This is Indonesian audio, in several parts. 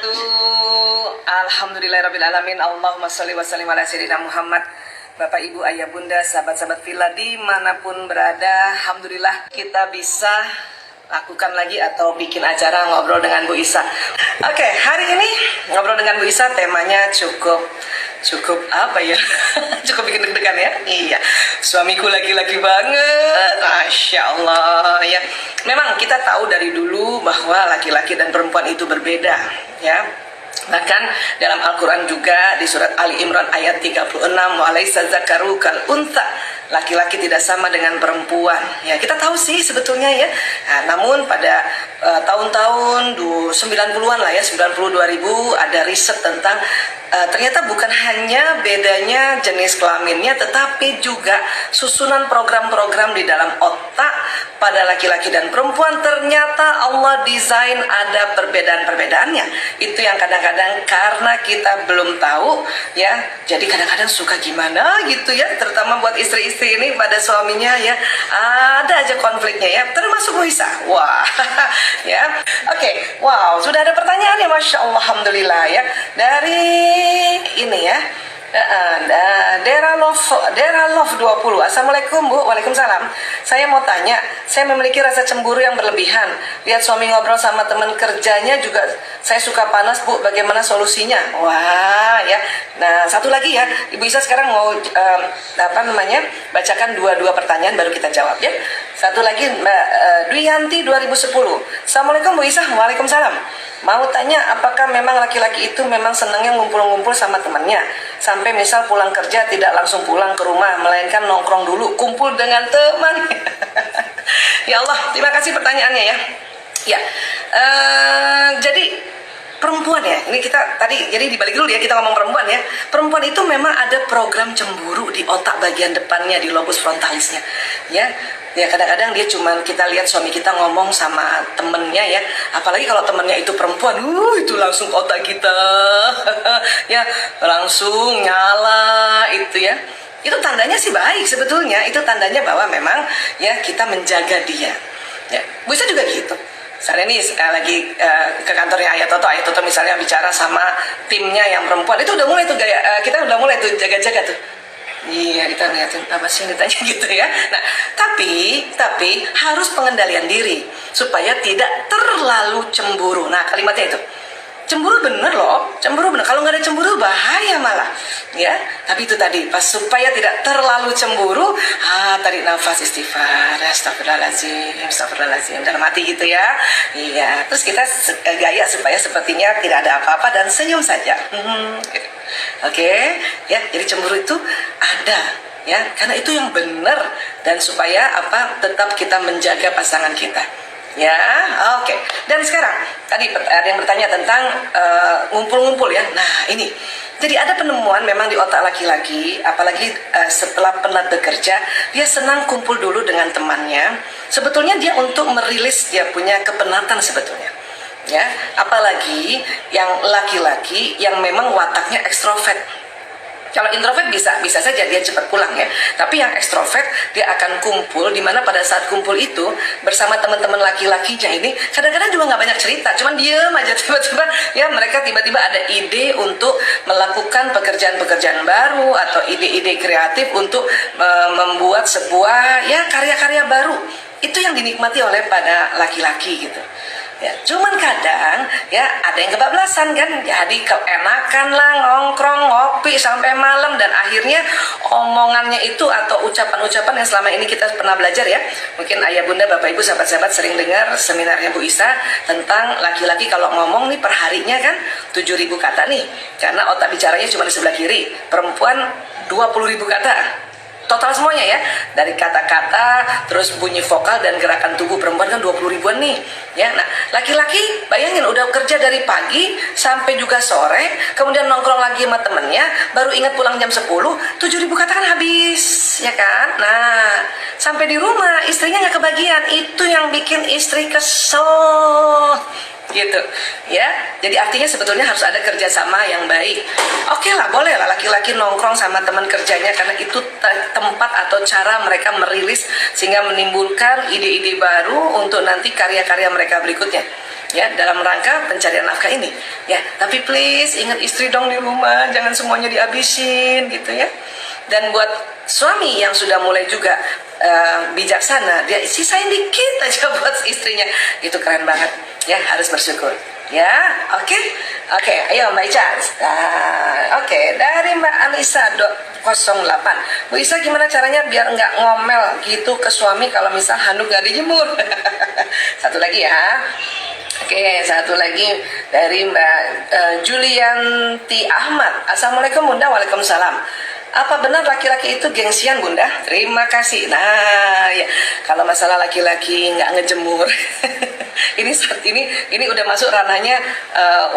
wabarakatuh. Alhamdulillahirrabbilalamin. Allahumma sholli wa sallim ala sayyidina Muhammad. Bapak, Ibu, Ayah, Bunda, sahabat-sahabat Villa dimanapun berada, Alhamdulillah kita bisa lakukan lagi atau bikin acara ngobrol dengan Bu Isa. Oke, hari ini ngobrol dengan Bu Isa temanya cukup apa ya? Cukup bikin deg-degan ya. Iya, suamiku laki-laki banget, Masya Allah ya. Memang kita tahu dari dulu bahwa laki-laki dan perempuan itu berbeda ya. Bahkan dalam Al-Quran juga di surat Ali Imran ayat 36, walaysa dzakaru kal untha, laki-laki tidak sama dengan perempuan. Ya, kita tahu sih sebetulnya ya. Nah, namun pada tahun-tahun 90-an lah ya, 92.000 ada riset tentang ternyata bukan hanya bedanya jenis kelaminnya, tetapi juga susunan program-program di dalam otak pada laki-laki dan perempuan. Ternyata Allah desain ada perbedaan-perbedaannya. Itu yang kadang-kadang karena kita belum tahu ya, jadi kadang-kadang suka gimana gitu ya, terutama buat istri-istri ini pada suaminya ya, ada aja konfliknya ya, termasuk Muisa. Wah ya, oke. Wow, sudah ada pertanyaan ya, Masya Allah, Alhamdulillah ya, dari ini ya, Dera Love 20. Assalamualaikum Bu. Waalaikumsalam. Saya mau tanya, saya memiliki rasa cemburu yang berlebihan. Lihat suami ngobrol sama teman kerjanya juga saya suka panas Bu. Bagaimana solusinya? Wah ya. Nah, satu lagi ya, Ibu Isa sekarang mau bacakan dua pertanyaan baru kita jawab ya. Satu lagi Mbak Duyanti 2010. Assalamualaikum Bu Isa. Waalaikumsalam. Mau tanya, apakah memang laki-laki itu memang senangnya ngumpul-ngumpul sama temannya? Sampai misal pulang kerja tidak langsung pulang ke rumah, melainkan nongkrong dulu, kumpul dengan teman. Ya Allah, terima kasih pertanyaannya ya. Ya, jadi perempuan ya, ini kita tadi, jadi dibalik dulu ya, kita ngomong perempuan ya. Perempuan itu memang ada program cemburu di otak bagian depannya, di lobus frontalisnya ya. Ya kadang-kadang dia cuman, kita lihat suami kita ngomong sama temennya ya, apalagi kalau temennya itu perempuan, itu langsung otak kita ya langsung nyala itu ya. Itu tandanya sih baik sebetulnya, itu tandanya bahwa memang ya kita menjaga dia ya. Bisa juga gitu. Misalnya nih lagi ke kantornya Ayah Toto misalnya bicara sama timnya yang perempuan, itu udah mulai tuh gaya, kita udah mulai tuh jaga-jaga tuh. Iya, kita ngeliatin apa sih yang ditanya gitu ya. Nah, tapi harus pengendalian diri supaya tidak terlalu cemburu. Nah, kalimatnya itu. Cemburu bener loh, cemburu bener. Kalau nggak ada cemburu bahaya malah, ya. Tapi itu tadi, pas supaya tidak terlalu cemburu, tarik nafas, istighfar, astagfirullahaladzim, dalam hati gitu ya. Iya, terus kita gaya supaya sepertinya tidak ada apa-apa dan senyum saja. Gitu. Oke, ya. Jadi cemburu itu ada, ya, karena itu yang benar dan supaya tetap kita menjaga pasangan kita. Ya, oke. Dan sekarang tadi ada yang bertanya tentang ngumpul-ngumpul ya. Nah, ini. Jadi ada penemuan memang di otak laki-laki, apalagi setelah penat bekerja, dia senang kumpul dulu dengan temannya. Sebetulnya dia untuk merilis dia punya kepenatan sebetulnya. Ya, apalagi yang laki-laki yang memang wataknya ekstrovert. Kalau introvert bisa saja dia cepat pulang ya. Tapi yang ekstrovert dia akan kumpul, di mana pada saat kumpul itu bersama teman-teman laki-lakinya ini kadang-kadang juga nggak banyak cerita, cuman diem aja, tiba-tiba ya mereka tiba-tiba ada ide untuk melakukan pekerjaan-pekerjaan baru atau ide-ide kreatif untuk membuat sebuah ya karya-karya baru. Itu yang dinikmati oleh pada laki-laki gitu. Ya, cuman kadang ya ada yang kebablasan kan, jadi keenakan lah nongkrong ngopi sampai malam, dan akhirnya omongannya itu atau ucapan-ucapan yang selama ini kita pernah belajar ya, mungkin Ayah Bunda Bapak Ibu sahabat-sahabat sering dengar seminarnya Bu Isa tentang laki-laki kalau ngomong nih perharinya kan 7.000 kata nih, karena otak bicaranya cuma di sebelah kiri, perempuan 20.000 kata total semuanya ya, dari kata-kata terus bunyi vokal dan gerakan tubuh. Perempuan kan 20 ribuan nih ya. Nah, laki-laki bayangin udah kerja dari pagi sampai juga sore, kemudian nongkrong lagi sama temennya, baru ingat pulang jam 10, 7.000 kata kan habis ya kan. Nah, sampai di rumah istrinya nggak kebagian, itu yang bikin istri kesel gitu ya. Jadi artinya sebetulnya harus ada kerjasama yang baik. Oke lah, boleh lah laki-laki nongkrong sama teman kerjanya, karena itu tempat atau cara mereka merilis sehingga menimbulkan ide-ide baru untuk nanti karya-karya mereka berikutnya ya, dalam rangka pencarian nafkah ini ya. Tapi please ingat istri dong di rumah, jangan semuanya dihabisin gitu ya. Dan buat suami yang sudah mulai juga bijaksana, dia sisain dikit aja buat istrinya, itu keren banget ya, harus bersyukur ya. Oke, ayo Mbak Ica. Oke, dari Mbak Anissa 08, Bu Isa gimana caranya biar nggak ngomel gitu ke suami kalau misal handuk nggak dijemur? Satu lagi ya. Oke, satu lagi dari Mbak Julianti Ahmad. Assalamualaikum Bunda. Waalaikumsalam. Apa benar laki-laki itu gengsian Bunda? Terima kasih. Nah ya, kalau masalah laki-laki nggak ngejemur ini udah masuk ranahnya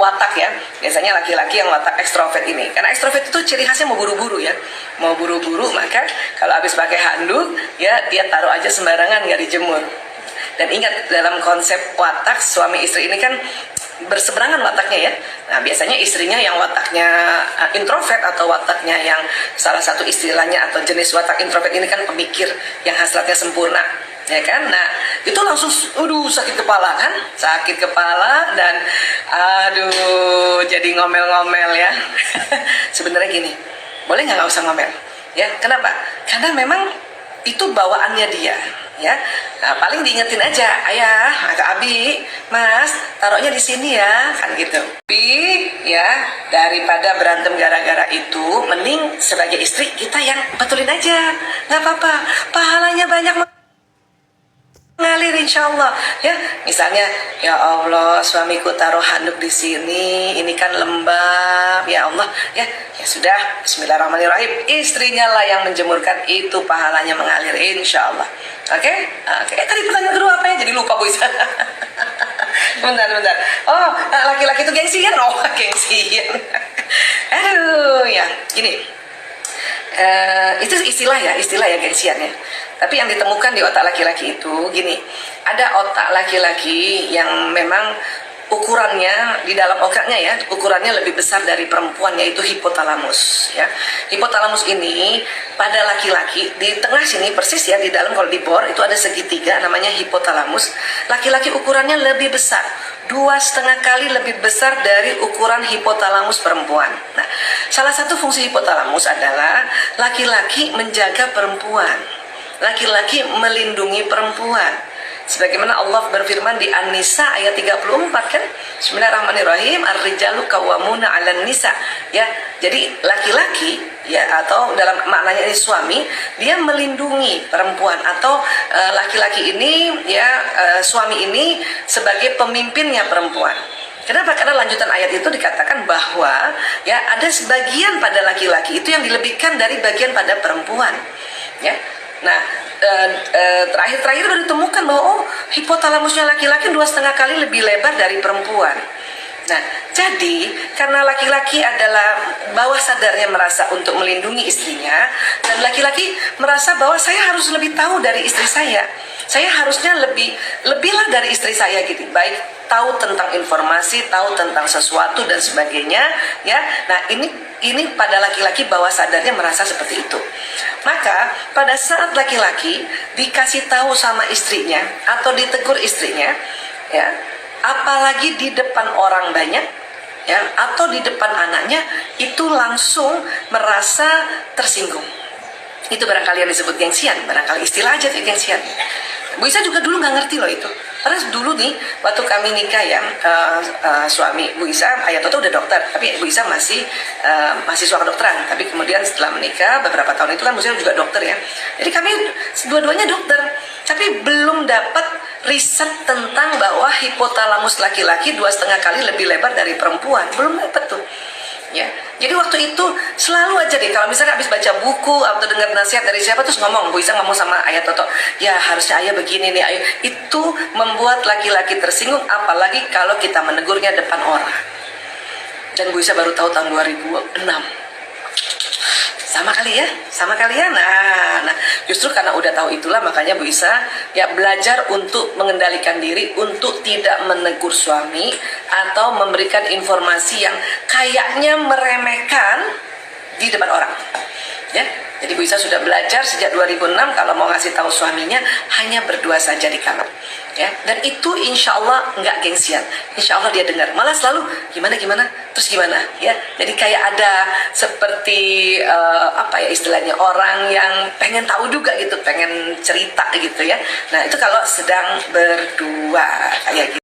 watak ya. Biasanya laki-laki yang watak ekstrovert ini, karena ekstrovert itu ciri khasnya mau buru-buru ya, mau buru-buru, maka kalau habis pakai handuk ya dia taruh aja sembarangan, nggak dijemur. Dan ingat, dalam konsep watak suami istri ini kan berseberangan wataknya ya. Nah biasanya istrinya yang wataknya introvert, atau wataknya yang salah satu istilahnya atau jenis watak introvert ini kan pemikir yang hasratnya sempurna, ya kan. Nah itu langsung sakit kepala kan, sakit kepala, dan jadi ngomel-ngomel ya. Sebenarnya gini, boleh nggak usah ngomel ya. Kenapa? Karena memang itu bawaannya dia ya. Nah, paling diingetin aja, ayah atau abi, mas taruhnya di sini ya, kan gitu. Tapi ya, daripada berantem gara-gara itu, mending sebagai istri kita yang betulin aja, nggak apa-apa, pahalanya banyak ngalir insya Allah ya. Misalnya, ya Allah suamiku taruh handuk di sini, ini kan lembab, ya Allah ya, ya sudah, Bismillahirrahmanirrahim, istrinya lah yang menjemurkan, itu pahalanya mengalir insya Allah. Oke. Tadi pertanyaan kedua apa ya? Jadi lupa Bu Isa. bentar. Oh, laki-laki itu gengsian. Oh, gengsian. Aduh, ya gini. Itu istilah ya gengsian ya. Tapi yang ditemukan di otak laki-laki itu gini, ada otak laki-laki yang memang ukurannya di dalam otaknya ya, ukurannya lebih besar dari perempuan, yaitu hipotalamus ya. Hipotalamus ini pada laki-laki di tengah sini persis ya, di dalam kalau di bor itu ada segitiga namanya hipotalamus. Laki-laki ukurannya lebih besar, 2,5 kali lebih besar dari ukuran hipotalamus perempuan. Nah, salah satu fungsi hipotalamus adalah laki-laki menjaga perempuan, laki-laki melindungi perempuan. Sebagaimana Allah berfirman di An-Nisa ayat 34 kan, Bismillahirrahmanirrahim, ar-rijalu qawwamuna 'alan nisa ya. Jadi laki-laki ya, atau dalam maknanya ini suami, dia melindungi perempuan, atau laki-laki ini ya, suami ini sebagai pemimpinnya perempuan. Kenapa? Karena lanjutan ayat itu dikatakan bahwa ya ada sebagian pada laki-laki itu yang dilebihkan dari bagian pada perempuan ya. Nah, terakhir baru ditemukan bahwa hipotalamusnya laki-laki 2,5 kali lebih lebar dari perempuan. Nah, jadi karena laki-laki adalah bawah sadarnya merasa untuk melindungi istrinya, dan laki-laki merasa bahwa saya harus lebih tahu dari istri saya harusnya lebihlah dari istri saya gitu, baik tahu tentang informasi, tahu tentang sesuatu dan sebagainya ya. Nah ini pada laki-laki bawah sadarnya merasa seperti itu. Maka pada saat laki-laki dikasih tahu sama istrinya atau ditegur istrinya ya, apalagi di depan orang banyak ya, atau di depan anaknya, itu langsung merasa tersinggung. Itu barangkali yang disebut gengsian, barangkali istilah aja tuh gengsian. Bu Isa juga dulu nggak ngerti loh itu, karena dulu nih waktu kami nikah ya, suami Bu Isa, ayah Toto udah dokter, tapi Bu Isa masih mahasiswa kedokteran. Tapi kemudian setelah menikah beberapa tahun itu kan Bu Isa juga dokter ya. Jadi kami dua-duanya dokter, tapi belum dapat riset tentang bahwa hipotalamus laki-laki 2,5 kali lebih lebar dari perempuan, belum dapat tuh. Ya, jadi waktu itu selalu aja deh, kalau misalnya habis baca buku atau dengar nasihat dari siapa terus ngomong, Bu Isa ngomong sama ayah Toto, ya harusnya ayah begini nih, ayah. Itu membuat laki-laki tersinggung, apalagi kalau kita menegurnya depan orang. Dan Bu Isa baru tahu tahun 2006. Sama kali ya. Nah, justru karena udah tahu itulah makanya Bu Isa ya belajar untuk mengendalikan diri, untuk tidak menegur suami atau memberikan informasi yang kayaknya meremehkan di depan orang. ya. Jadi Bu Isa sudah belajar sejak 2006 kalau mau ngasih tahu suaminya hanya berdua saja di kamar, ya. Dan itu insya Allah nggak gengsian, insya Allah dia dengar. Malah selalu gimana, terus gimana, ya. Jadi kayak ada seperti apa ya istilahnya, orang yang pengen tahu juga gitu, pengen cerita gitu ya. Nah itu kalau sedang berdua kayak gitu.